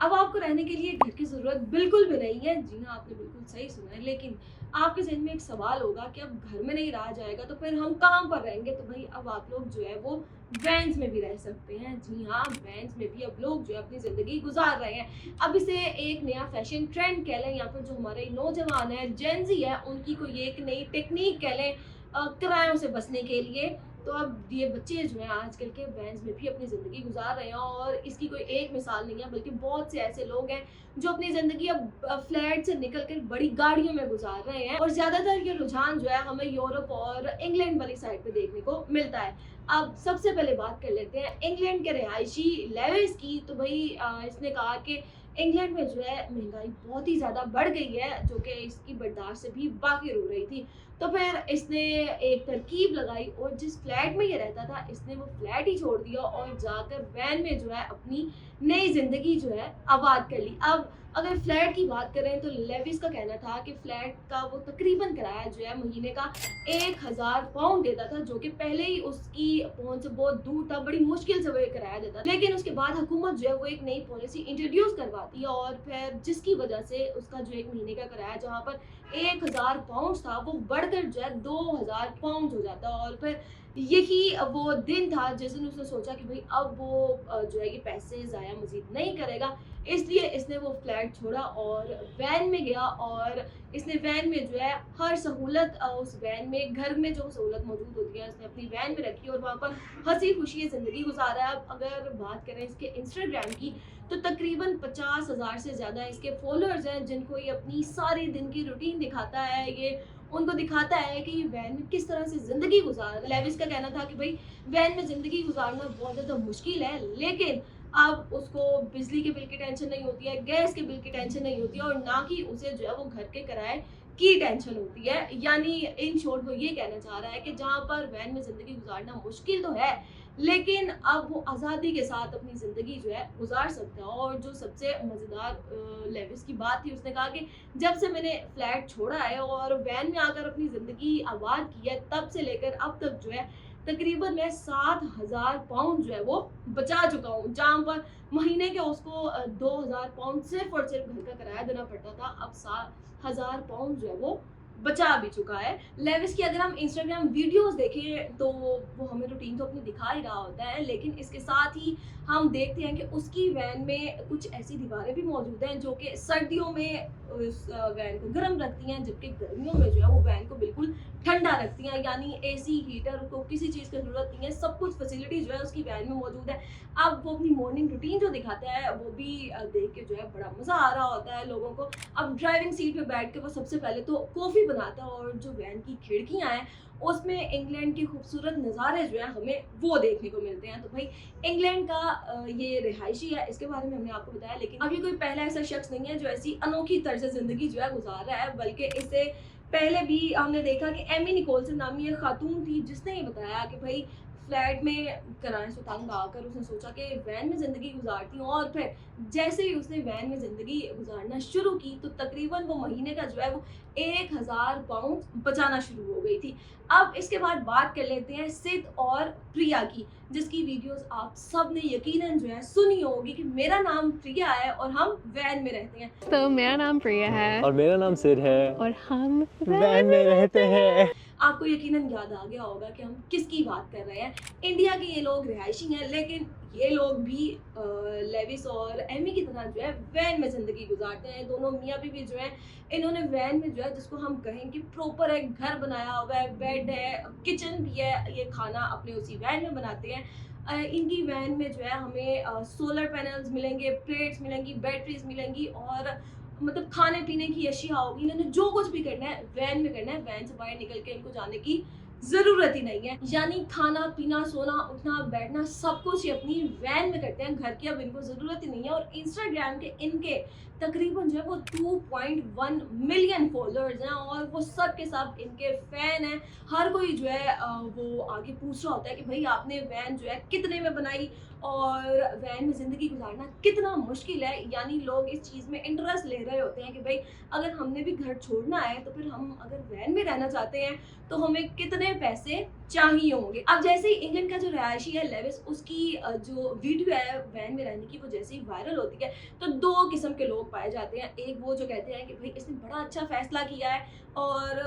अब आपको रहने के लिए घर की ज़रूरत बिल्कुल भी नहीं है। जी हाँ, आपने बिल्कुल सही सुना है। लेकिन आपके ज़हन में एक सवाल होगा कि अब घर में नहीं रहा जाएगा तो फिर हम कहाँ पर रहेंगे? तो भई अब आप लोग जो है वो वैन्स में भी रह सकते हैं। जी हाँ, वैन्स में भी अब लोग जो है अपनी ज़िंदगी गुज़ार रहे हैं। अब इसे एक नया फ़ैशन ट्रेंड कह लें या फिर जो हमारे नौजवान हैं, जेन ज़ी है, उनकी कोई एक नई टेक्नीक कह लें किरायों से बचने के लिए। तो अब ये बच्चे जो हैं आजकल के वैन्स में भी अपनी ज़िंदगी गुज़ार रहे हैं और इसकी कोई एक मिसाल नहीं है, बल्कि बहुत से ऐसे लोग हैं जो अपनी ज़िंदगी अब फ्लैट से निकल कर बड़ी गाड़ियों में गुज़ार रहे हैं। और ज़्यादातर ये रुझान जो है हमें यूरोप और इंग्लैंड वाली साइड पे देखने को मिलता है। अब सबसे पहले बात कर लेते हैं इंग्लैंड के रिहायशी लेविस की। तो भई इसने कहा कि इंग्लैंड में जो है महँगाई बहुत ही ज़्यादा बढ़ गई है, जो कि इसकी बर्दाश्त से भी बाकिर हो रही थी। तो फिर इसने एक तरकीब लगाई और जिस फ्लैट में ये रहता था, इसने वो फ्लैट ही छोड़ दिया और जाकर वैन में जो है अपनी नई ज़िंदगी जो है आबाद कर ली। अब अगर फ्लैट की बात करें तो लेविस का कहना था कि फ्लैट का वो तकरीबन किराया जो है महीने का 1000 पाउंड देता था, जो कि पहले ही उसकी पहुँच से बहुत दूर था, बड़ी मुश्किल से वो ये किराया देता। लेकिन उसके बाद हुकूमत जो है वो एक नई पॉलिसी इंट्रोड्यूस करवाती है और फिर जिसकी वजह से उसका जो 1 महीने का किराया जहाँ पर 1000 पाउंड था वो बढ़कर जो है 2000 पाउंड हो जाता है। और फिर यही वो दिन था जिस दिन उसने सोचा कि भाई अब वो जो है ये पैसे ज़ाया मज़ीद नहीं करेगा, इसलिए इसने वो फ्लैट छोड़ा और वैन में गया। और इसने वैन में जो है हर सहूलत उस वैन में घर में जो सहूलत मौजूद होती है उसने अपनी वैन में रखी और वहाँ पर हंसी खुशी ज़िंदगी गुजारा है। अब अगर बात करें इसके इंस्टाग्राम की तो तकरीबन 50,000 से ज़्यादा इसके फॉलोअर्स हैं, जिनको ये अपनी सारी दिन की रूटीन दिखाता है। ये उनको दिखाता है कि ये वैन में किस तरह से ज़िंदगी गुजार लेविस का कहना था कि भाई वैन में ज़िंदगी गुजारना बहुत ज़्यादा मुश्किल है, लेकिन अब उसको बिजली के बिल की टेंशन नहीं होती है, गैस के बिल की टेंशन नहीं होती है और ना कि उसे जो है वो घर के किराए की टेंशन होती है। यानी इन शॉर्ट वो ये कहना चाह रहा है कि जहाँ पर वैन में ज़िंदगी गुजारना मुश्किल तो है, लेकिन अब वो आज़ादी के साथ अपनी ज़िंदगी जो है गुजार सकता है। और जो सबसे मज़ेदार लेविस की बात थी, उसने कहा कि जब से मैंने फ्लैट छोड़ा है और वैन में आकर अपनी ज़िंदगी आबाद की है, तब से लेकर अब तक जो है तकरीबन मैं 7000 पाउंड जो है वो बचा चुका हूँ। जहाँ पर महीने के उसको 2000 पाउंड सिर्फ़ और सिर्फ़ घर का किराया देना पड़ता था, अब 7000 पाउंड जो है वो बचा भी चुका है। लेविस की अगर हम इंस्टाग्राम वीडियोज़ देखें तो वो हमें रूटीन तो अपनी दिखा ही रहा होता है, लेकिन इसके साथ ही हम देखते हैं कि उसकी वैन में कुछ ऐसी दीवारें भी मौजूद हैं जो कि सर्दियों में उस वैन को गर्म रखती हैं, जबकि गर्मियों में जो है वो वैन को बिल्कुल ठंडा रखती हैं। यानी एसी, हीटर को किसी चीज़ की ज़रूरत नहीं है, सब कुछ फैसिलिटी जो है उसकी वैन में मौजूद है। अब वो अपनी मॉर्निंग रूटीन जो दिखाता है वो भी देख के जो है बड़ा मज़ा आ रहा होता है लोगों को। अब ड्राइविंग सीट पे बैठ के वो सबसे पहले तो कॉफ़ी बनाता है और जो वैन की खिड़कियाँ हैं उसमें इंग्लैंड के खूबसूरत नज़ारे जो हैं हमें वो देखने को मिलते हैं। तो भाई इंग्लैंड का ये रिहायशी है, इसके बारे में हमने आपको बताया, लेकिन अब ये कोई पहला ऐसा शख्स नहीं है जो ऐसी अनोखी तर्ज ज़िंदगी जो है गुजार रहा है, बल्कि इससे पहले भी हमने देखा कि एमी निकोलसन नामी एक खातून थी जिसने ये बताया कि भाई फ्लैट में किराए से तंग आकर उसने सोचा कि वैन में ज़िंदगी गुजारती हूँ। और फिर जैसे ही उसने वैन में ज़िंदगी गुजारना शुरू की तो तकरीबन वो महीने का जो है वो 1000 पाउंड बचाना शुरू हो गई थी। अब इसके बाद बात कर लेते हैं सिद और प्रिया की, जिसकी वीडियोस आप सब ने यकीनन जो है सुनी होगी कि मेरा नाम प्रिया है और हम वैन में रहते हैं। तो मेरा नाम प्रिया है और मेरा नाम सिर है और हम वैन में रहते हैं। आपको यकीनन याद आ गया होगा कि हम किसकी बात कर रहे हैं। इंडिया के ये लोग रिहायशी हैं, लेकिन ये लोग भी लेविस और एमी की तरह जो है वैन में ज़िंदगी गुजारते हैं। दोनों मियाँ बीवी जो हैं इन्होंने वैन में जो है जिसको हम कहें कि प्रॉपर एक घर बनाया हुआ है, बेड है, किचन भी है, ये खाना अपने उसी वैन में बनाते हैं। इनकी वैन में जो है हमें सोलर पैनल्स मिलेंगे, प्लेट्स मिलेंगी, बैटरीज मिलेंगी और मतलब खाने पीने की अशिया होगी। इन्होंने जो कुछ भी करना है वैन में करना है, वैन से बाहर निकल के इनको जाने की ज़रूरत ही नहीं है। यानी खाना पीना, सोना, उठना, बैठना सब कुछ ये अपनी वैन में करते हैं, घर की अब इनको ज़रूरत ही नहीं है। और इंस्टाग्राम के इनके तकरीबन जो है वो 2.1 मिलियन फॉलोअर्स हैं और वो सब के सब इनके फैन हैं। हर कोई जो है वो आगे पूछ रहा होता है कि भाई आपने वैन जो है कितने में बनाई और वैन में ज़िंदगी गुजारना कितना मुश्किल है। यानी लोग इस चीज़ में इंटरेस्ट ले रहे होते हैं कि भाई अगर हमने भी घर छोड़ना है तो फिर हम अगर वैन में रहना चाहते हैं तो हमें कितने पैसे चाहिए होंगे। अब जैसे ही इंग्लैंड का जो रहायशी है लेविस, उसकी जो वीडियो है वैन में रहने की वो जैसे ही वायरल होती है तो दो किस्म के लोग पाए जाते हैं। एक वो जो कहते हैं कि भाई इसने बड़ा अच्छा फैसला किया है और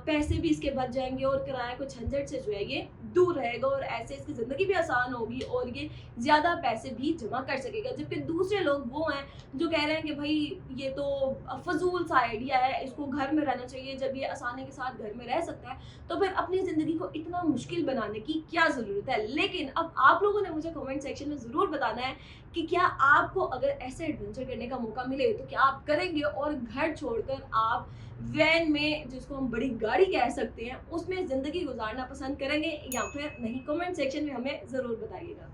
पैसे भी इसके बच जाएंगे और किराए को झंझट से जो है ये दूर रहेगा और ऐसे इसकी ज़िंदगी भी आसान होगी और ये ज़्यादा पैसे भी जमा कर सकेगा। जबकि दूसरे लोग वो हैं जो कह रहे हैं कि भाई ये तो फजूल सा आइडिया है, इसको घर में रहना चाहिए। जब ये आसानी के साथ घर में रह सकता है तो फिर अपनी ज़िंदगी को इतना मुश्किल बनाने की क्या ज़रूरत है। लेकिन अब आप लोगों ने मुझे कमेंट सेक्शन में ज़रूर बताना है कि क्या आपको अगर ऐसे एडवेंचर करने का मौका मिले तो क्या आप करेंगे और घर छोड़कर आप वैन में, जिसको हम बड़ी गाड़ी कह सकते हैं, उसमें ज़िंदगी गुजारना पसंद करेंगे या फिर नहीं। कमेंट सेक्शन में हमें ज़रूर बताइएगा।